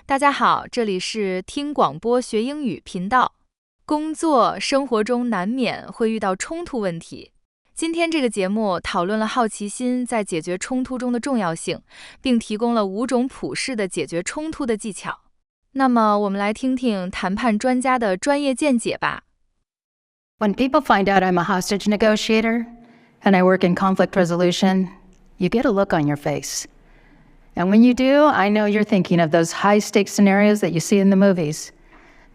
大家好，这里是听广播学英语频道。工作生活中难免会遇到冲突问题。今天这个节目讨论了好奇心在解决冲突中的重要性，并提供了5种普适的解决冲突的技巧。那么我们来听听谈判专家的专业见解吧。When people find out I'm a hostage negotiator and I work in conflict resolution, you get a look on your face. And when you do, I know you're thinking of those high-stakes scenarios that you see in the movies.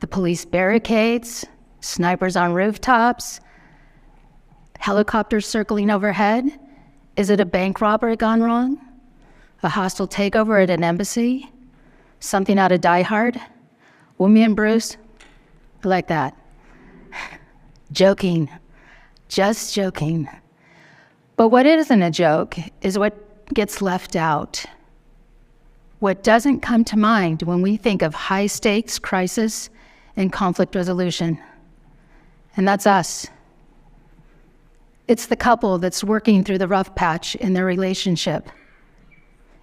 The police barricades, snipers on rooftops, helicopters circling overhead. Is it a bank robbery gone wrong? A hostile takeover at an embassy? Something out of Die Hard? Well, me and Bruce, like that. Joking. Just joking. But what isn't a joke is what gets left out. What doesn't come to mind when we think of high-stakes crisis and conflict resolution. And that's us. It's the couple that's working through the rough patch in their relationship.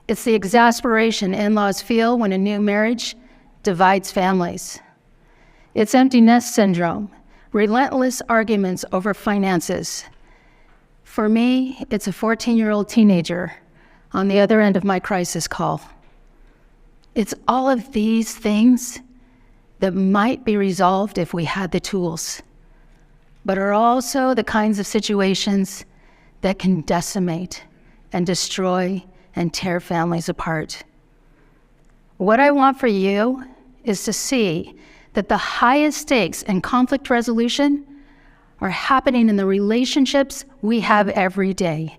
It's the exasperation in-laws feel when a new marriage divides families. It's empty nest syndrome, relentless arguments over finances. For me, it's a 14-year-old teenager on the other end of my crisis call. It's all of these things that might be resolved if we had the tools, but are also the kinds of situations that can decimate and destroy and tear families apart. What I want for you is to see that the highest stakes in conflict resolution are happening in the relationships we have every day.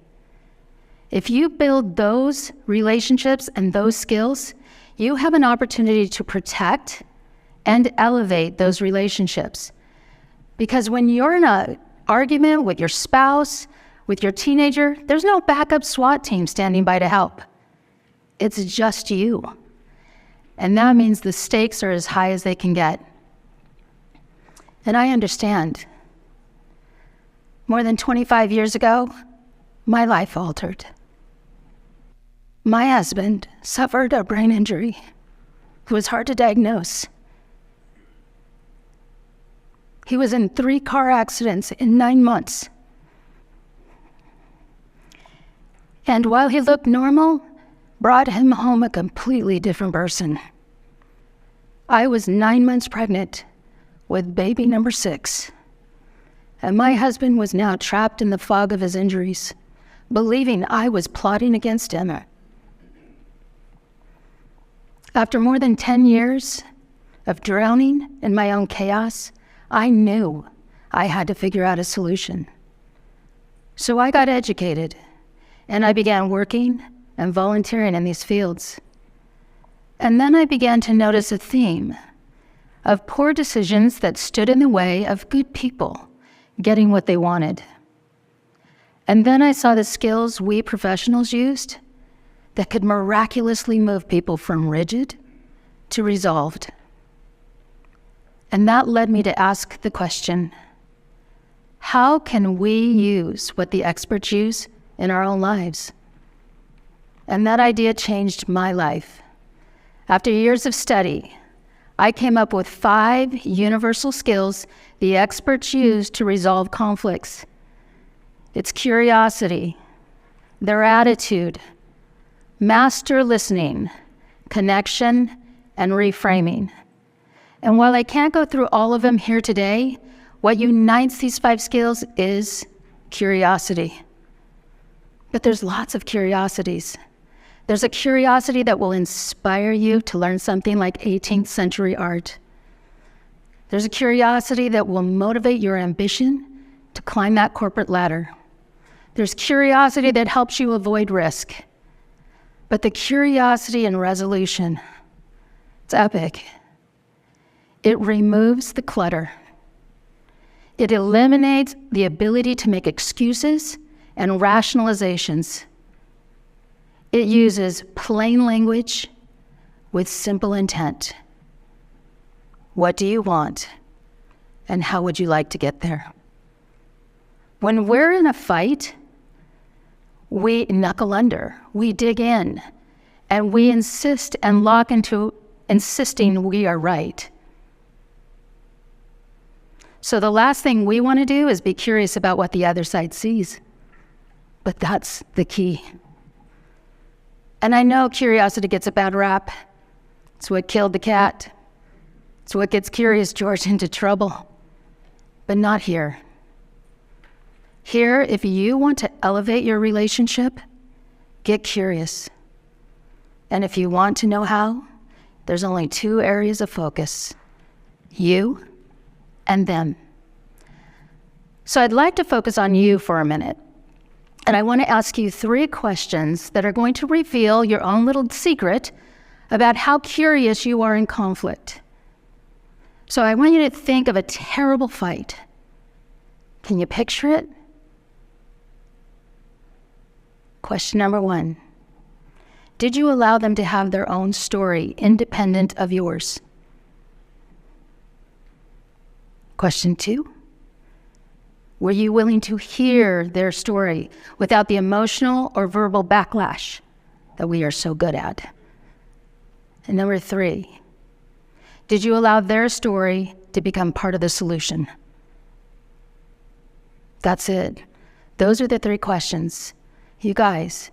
If you build those relationships and those skills, you have an opportunity to protect and elevate those relationships. Because when you're in an argument with your spouse, with your teenager, there's no backup SWAT team standing by to help. It's just you. And that means the stakes are as high as they can get. And I understand. More than 25 years ago, my life altered. My husband suffered a brain injury. It was hard to diagnose. He was in 3 car accidents in 9 months. And while he looked normal, brought him home a completely different person. I was 9 months pregnant with baby number 6. And my husband was now trapped in the fog of his injuries, believing I was plotting against him. After more than 10 years of drowning in my own chaos, I knew I had to figure out a solution. So I got educated, and I began working and volunteering in these fields. And then I began to notice a theme of poor decisions that stood in the way of good people getting what they wanted. And then I saw the skills we professionals used that could miraculously move people from rigid to resolved. And that led me to ask the question, how can we use what the experts use in our own lives? And that idea changed my life. After years of study, I came up with 5 universal skills the experts use to resolve conflicts. It's curiosity, their attitude, master listening, connection, and reframing. And while I can't go through all of them here today, what unites these 5 skills is curiosity. But there's lots of curiosities. There's a curiosity that will inspire you to learn something like 18th century art. There's a curiosity that will motivate your ambition to climb that corporate ladder. There's curiosity that helps you avoid risk. But the curiosity and resolution, it's epic. It removes the clutter. It eliminates the ability to make excuses and rationalizations. It uses plain language with simple intent. What do you want? And how would you like to get there? When we're in a fight, we knuckle under, we dig in, and we insist and lock into insisting we are right. So the last thing we want to do is be curious about what the other side sees. But that's the key. And I know curiosity gets a bad rap. It's what killed the cat. It's what gets Curious George into trouble. But not here. Here, if you want to elevate your relationship, get curious. And if you want to know how, there's only 2 areas of focus: you and them. So I'd like to focus on you for a minute. And I want to ask you 3 questions that are going to reveal your own little secret about how curious you are in conflict. So I want you to think of a terrible fight. Can you picture it? Question number 1. Did you allow them to have their own story independent of yours? Question 2. Were you willing to hear their story without the emotional or verbal backlash that we are so good at? And number 3, did you allow their story to become part of the solution? That's it. Those are the 3 questions. You guys,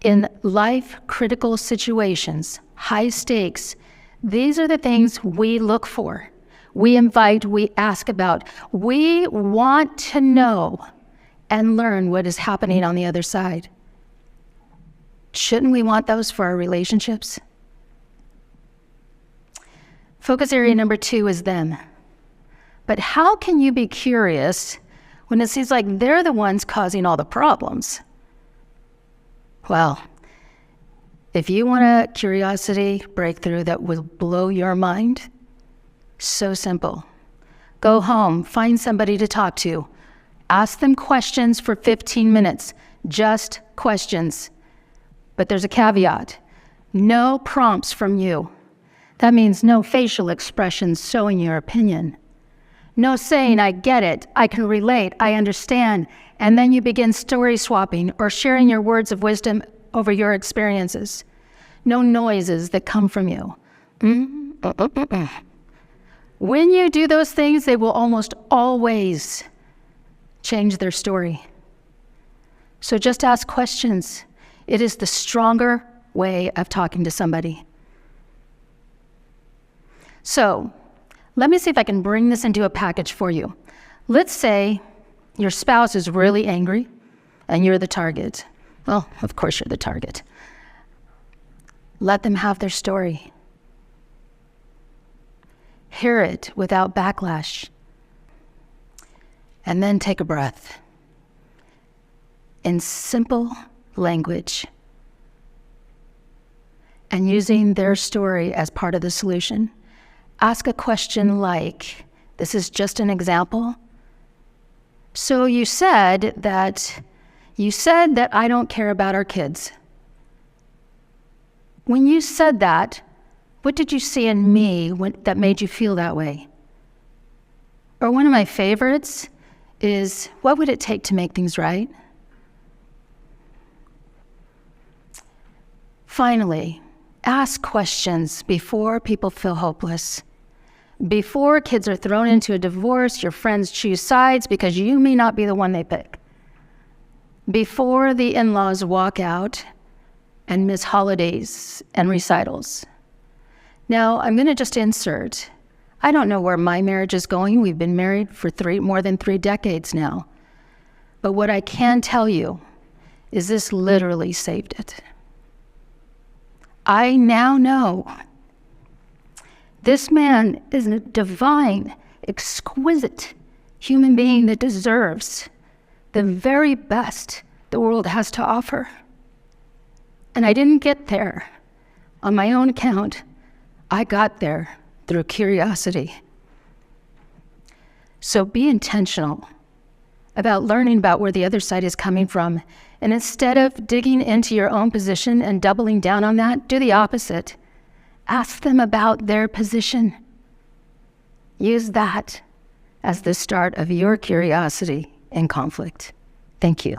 in life-critical situations, high stakes, these are the things we look for. We invite, we ask about. We want to know and learn what is happening on the other side. Shouldn't we want those for our relationships? Focus area number 2 is them. But how can you be curious when it seems like they're the ones causing all the problems? Well, if you want a curiosity breakthrough that will blow your mind, so simple. Go home, find somebody to talk to. Ask them questions for 15 minutes, just questions. But there's a caveat. No prompts from you. That means no facial expressions showing your opinion. No saying, I get it, I can relate, I understand, and then you begin story swapping or sharing your words of wisdom over your experiences. No noises that come from you. When you do those things, they will almost always change their story. So just ask questions. It is the stronger way of talking to somebody. So let me see if I can bring this into a package for you. Let's say your spouse is really angry and you're the target. Well, of course you're the target. Let them have their story. Hear it without backlash. And then take a breath. In simple language. And using their story as part of the solution, ask a question like, this is just an example. So you said that I don't care about our kids. When you said that, what did you see in me that made you feel that way? Or one of my favorites is, what would it take to make things right? Finally, ask questions before people feel hopeless. Before kids are thrown into a divorce, your friends choose sides because you may not be the one they pick. Before the in-laws walk out and miss holidays and recitals. Now, I'm going to just insert. I don't know where my marriage is going. We've been married for more than 3 decades now. But what I can tell you is this literally saved it. I now know this man is a divine, exquisite human being that deserves the very best the world has to offer. And I didn't get there on my own account. I got there through curiosity. So be intentional about learning about where the other side is coming from. And instead of digging into your own position and doubling down on that, do the opposite. Ask them about their position. Use that as the start of your curiosity in conflict. Thank you.